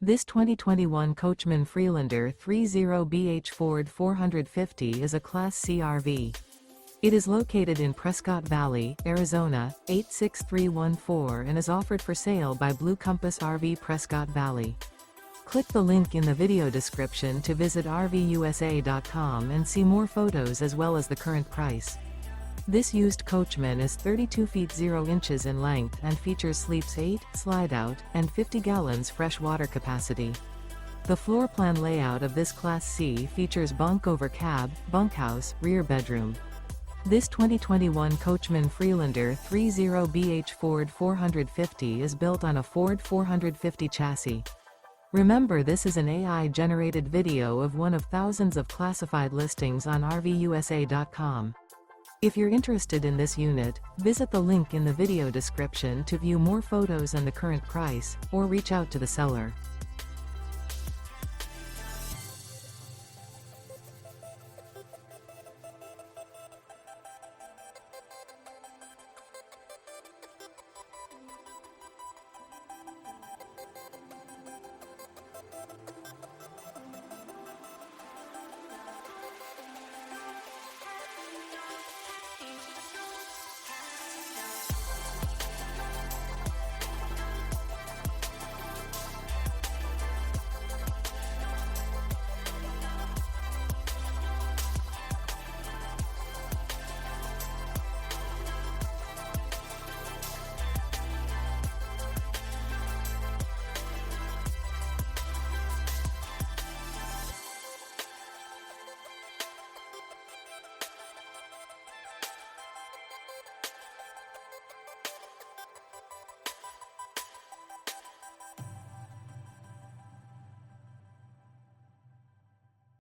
This 2021 Coachmen Freelander 30BH Ford 450 is a Class C RV. It is located in Prescott Valley, Arizona, 86314 and is offered for sale by Blue Compass RV Prescott Valley. Click the link in the video description to visit RVUSA.com and see more photos as well as the current price. This used Coachman is 32 feet 0 inches in length and features sleeps 8, Slideout, and 50 gallons fresh water capacity. The floor plan layout of this Class C features bunk over cab, bunkhouse, rear bedroom. This 2021 Coachmen Freelander 30BH Ford 450 is built on a Ford 450 chassis. Remember, this is an AI-generated video of one of thousands of classified listings on RVUSA.com. If you're interested in this unit, visit the link in the video description to view more photos and the current price, or reach out to the seller.